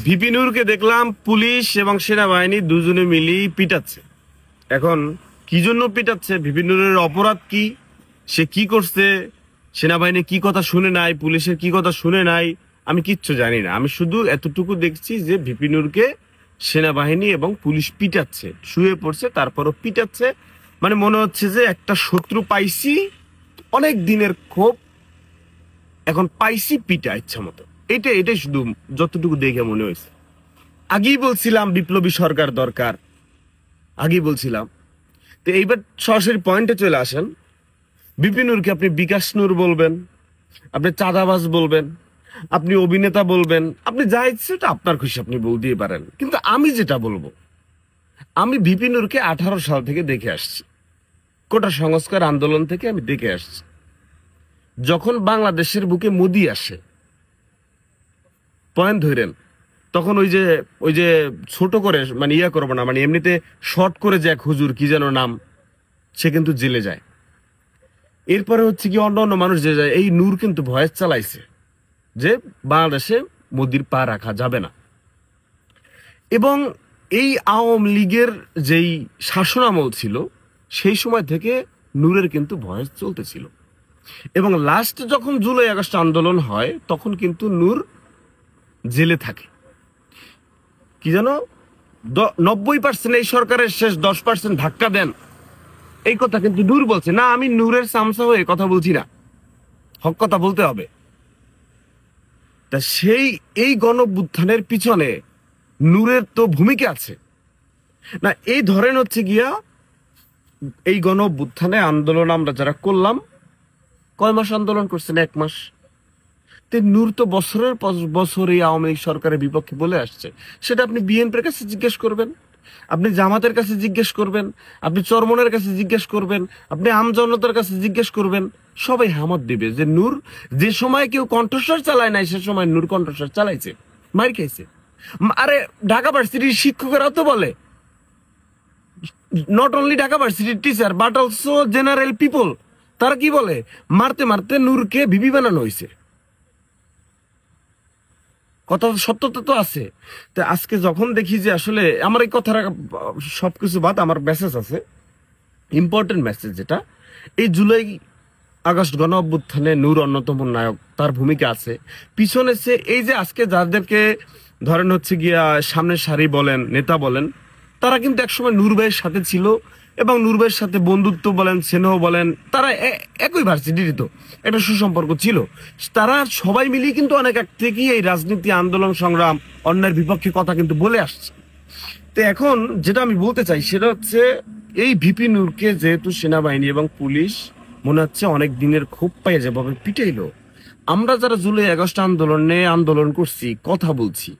VP নূরকে দেখলাম police এবং সেনাবাহিনী দুজনে মিলেই পিটাচ্ছে। এখন কি জন্য পিটাচ্ছে, ভিপি নূরের অপরাধ কি, সে কি করছে, সেনাবাহিনী কি কথা শুনে নাই, পুলিশের কি কথা শুনে নাই, আমি কিচ্ছু জানি না। আমি শুধু এতটুকু দেখছি যে ভিপি নূরকে সেনাবাহিনী এবং পুলিশ পিটাচ্ছে, শুয়ে পড়ছে তারপরও পিটাচ্ছে। মানে মনে হচ্ছে যে একটা শত্রু পাইছি, অনেক দিনের ক্ষোভ এখন পাইছি পিটা ইচ্ছা মতো। এটাই শুধু যতটুকু দেখে মনে হয়েছে। আগেই বলছিলাম বিপ্লবী সরকার দরকার, আগেই বলছিলাম। তো এইবার সরাসরি পয়েন্টে চলে আসেন। ভিপি নূরকে আপনি বিকাশ নূর বলবেন, আপনি চাঁদাবাজ বলবেন, আপনি অভিনেতা বলবেন, আপনি যা ইচ্ছে সেটা আপনার খুশি আপনি বলতেই পারেন। কিন্তু আমি যেটা বলবো, আমি ভিপি নূরকে 18 সাল থেকে দেখে আসছি, কোটা সংস্কার আন্দোলন থেকে আমি দেখে আসছি। যখন বাংলাদেশের বুকে মোদি আসে, পয়েন্ট ধরেন, তখন ওই যে ছোট করে মানে ইয়া করবো না, মানে এমনিতে শর্ট করে যে এক হুজুর কি যেন নাম, সে কিন্তু জেলে যায়। এরপরে হচ্ছে কি অন্য অন্য মানুষ যে যায়, এই নূর কিন্তু ভয়েস চালাইছে যে বাংলাদেশে মোদির পা রাখা যাবে না। এবং এই আওয়ামী লীগের যেই শাসনামল ছিল সেই সময় থেকে নূরের কিন্তু ভয়েস চলতেছিল। এবং লাস্ট যখন জুলাই আগস্ট আন্দোলন হয় তখন কিন্তু নূর জেলে থাকে। কি যেন 90% এই সরকারের শেষ 10% ধাক্কা দেন, এই কথা কিন্তু নূর বলছে না। আমি নূরের সামসা হয়ে কথা বলছি না, হক কথা বলতে হবে। তা সেই এই গণঅভ্যুত্থানের পিছনে নূরের তো ভূমিকা আছে না। এই ধরেন হচ্ছে গিয়া এই গণঅভ্যুত্থানে আন্দোলন আমরা যারা করলাম, কয় মাস আন্দোলন করছেন? 1 মাস। নূর তো বছরের পর বছর এই আওয়ামী লীগ সরকারের বিপক্ষে বলে আসছে। সেটা আপনি বিএনপির কাছে জিজ্ঞেস করবেন, আপনি জামাতের কাছে জিজ্ঞেস করবেন, আপনি চরমনের কাছে জিজ্ঞেস করবেন, আপনি আমজনতার কাছে জিজ্ঞেস করবেন, সবাই হামত দিবে যে নূর যে সময় কেউ কণ্ঠস্বর চালায় নাই সে সময় নূর কণ্ঠস্বর চালাইছে, মার খাইছে। আরে ঢাকা ভার্সিটির শিক্ষকেরাও তো বলে, নট অনলি ঢাকা ভার্সিটির teacher but also general people, তারা কি বলে, মারতে মারতে নূরকে ভিপি বানানো হয়েছে। কথা সত্যতা তো আছে। তো আজকে যখন দেখি যে আসলে আমার এই কথাটা সবকিছু বাদ, আমার মেসেজ আছে, ইম্পর্টেন্ট মেসেজ, যেটা এই জুলাই আগস্ট গণ অভ্যুত্থানে নূর অন্যতম নায়ক, তার ভূমিকা আছে পিছনে। সে এই যে আজকে যাদেরকে ধরেন হচ্ছে গিয়া সামনের সারি বলেন, নেতা বলেন, তারা কিন্তু একসময় নূর ভাইয়ের সাথে ছিল এবং নূর ভাইয়ের সাথে বন্ধুত্ব বলেন, স্নেহ বলেন, তারা একই ভার্সিটিরই তো একটা সুসম্পর্ক ছিল। তারা সবাই মিলিয়ে কিন্তু অনেক আগ থেকেই এই রাজনীতি, আন্দোলন, সংগ্রাম, অন্যের বিপক্ষে কথা কিন্তু বলে আসছে। তো এখন যেটা আমি বলতে চাই সেটা হচ্ছে, এই ভিপি নূরকে যেহেতু সেনাবাহিনী এবং পুলিশ মনে হচ্ছে অনেক দিনের ক্ষোভ পাইয়ে যেভাবে পিটাইলো, আমরা যারা জুলাই আগস্ট আন্দোলনে আন্দোলন করছি, কথা বলছি,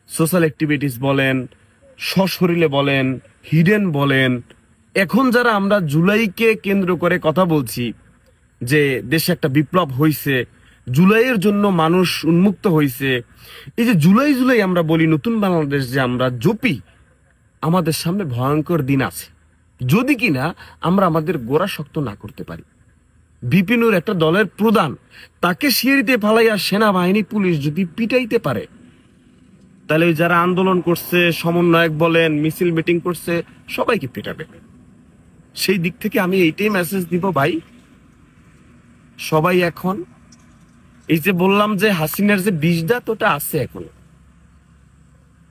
সোশ্যাল অ্যাক্টিভিটিস বলেন, সশরীরে বলেন, হিডেন বলেন, এখন যারা আমরা জুলাইকে কেন্দ্র করে কথা বলছি যে দেশে একটা বিপ্লব হয়েছে, জুলাইয়ের জন্য মানুষ উন্মুক্ত হয়েছে, এই যে জুলাই জুলাই আমরা বলি, নতুন বাংলাদেশ যে আমরা জপি, আমাদের সামনে ভয়ঙ্কর দিন আছে যদি কিনা আমরা আমাদের গোড়া শক্ত না করতে পারি। ভিপি নূর একটা দলের প্রধান, তাকে সিঁড়িতে ফালাইয়া সেনাবাহিনী পুলিশ যদি পিটাইতে পারে, তাহলে ওই যারা আন্দোলন করছে, সমন্বয়ক বলেন, মিছিল মিটিং করছে, সবাইকে পিটাবে। সেই দিক থেকে আমি এইটাই মেসেজ দিব, ভাই সবাই এখন এই যে বললাম যে হাসিনার যে বিষ দাঁত ওটা আছে এখনো,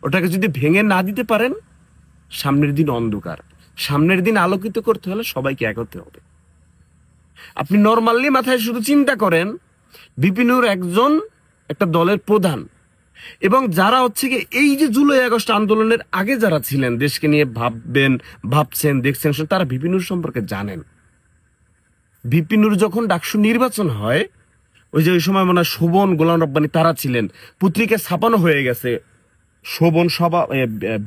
ওটাকে যদি ভেঙে না দিতে পারেন, সামনের দিন অন্ধকার। সামনের দিন আলোকিত করতে হলে সবাইকে এক হতে হবে। আপনি নর্মালি মাথায় শুধু চিন্তা করেন, ভিপি নূর একজন একটা দলের প্রধান, এবং যারা হচ্ছে কি এই যে জুলাই আগস্ট আন্দোলনের আগে যারা ছিলেন, দেশকে নিয়ে ভাবছেন, দেখছেন, তারা ভিপি নূর সম্পর্কে জানেন। ভিপি নূর যখন ডাকসু নির্বাচন হয়, ওই সময় মনে হয় শোভন, গোলাম রব্বানী তারা ছিলেন, পত্রিকা ছাপানো হয়ে গেছে শোভন সভা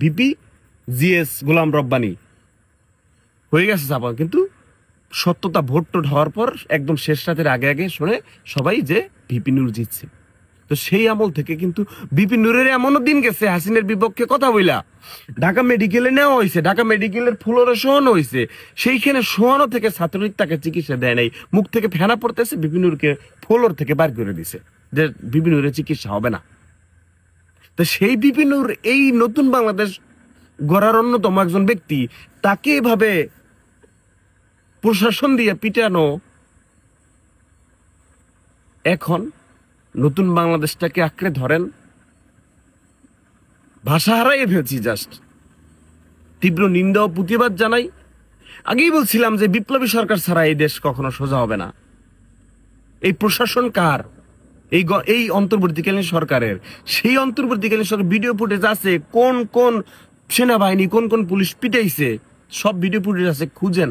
ভিপি জিএস গোলাম রব্বানী হয়ে গেছে ছাপানো, কিন্তু সত্যতা ভোট টোট হওয়ার পর একদম শেষ রাতের আগে আগে শুনে সবাই যে ভিপি নূর জিতছে। তো সেই আমল থেকে কিন্তু ভিপি নূরের এমনও দিন গেছে হাসিনের বিপক্ষে কথা বইলা ঢাকা মেডিকেলে নেওয়া হয়েছে, ঢাকা মেডিকেলের ফ্লোরে শোয়ানো হয়েছে, সেইখানে শোয়ানো থেকে ছাত্রলীগ তাকে চিকিৎসা দেয় নাই, মুখ থেকে ফেনা পড়তেছে, ভিপি নূরকে ফ্লোর থেকে বার করে দিছে যে ভিপি নূরের চিকিৎসা হবে না। তো সেই বিপিনুর এই নতুন বাংলাদেশ গড়ার অন্যতম একজন ব্যক্তি, তাকে এভাবে প্রশাসন দিয়ে পিটানো, এখন নতুন বাংলাদেশটাকে আঁকড়ে ধরেন। ভাষা হারাই ফেলছি, জাস্ট তীব্র নিন্দা ও প্রতিবাদ জানাই। আগেই বলছিলাম যে বিপ্লবী সরকার ছাড়া এই দেশ কখনো সোজা হবে না। এই প্রশাসন কার? এই অন্তর্বর্তীকালীন সরকারের। সেই অন্তর্বর্তীকালীন সরকার ভিডিও ফুটেজ আছে, কোন কোন সেনাবাহিনী, কোন কোন পুলিশ পিটাইছে, সব ভিডিও ফুটেজ আছে, খুঁজেন।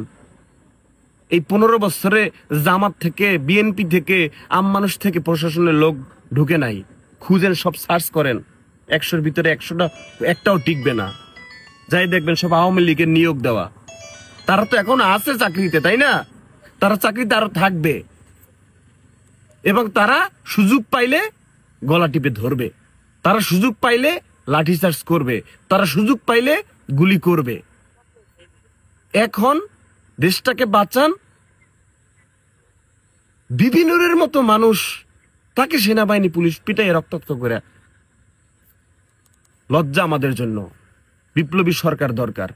এই 15 বছরে জামাত থেকে, বিএনপি থেকে, আম মানুষ থেকে প্রশাসনের লোক ঢুকে নাই, খুঁজেন, সব সার্চ করেন। 100-র ভিতরে 100টা একটাও টিকবে না। যাই দেখবেন সব আওয়ামী লীগের নিয়োগ দেওয়া। তারা তো এখন আছে চাকরিতে, তাই না? তারা চাকরিতে আরো থাকবে, এবং তারা সুযোগ পাইলে গলা টিপে ধরবে, তারা সুযোগ পাইলে লাঠিচার্জ করবে, তারা সুযোগ পাইলে গুলি করবে। এখন দেশটাকে বাঁচান। বিপিনুরের মতো মানুষ, তাকে সেনাবাহিনী পুলিশ পিটাই রক্তাক্ত করে। লজ্জা আমাদের জন্য। বিপ্লবী সরকার দরকার।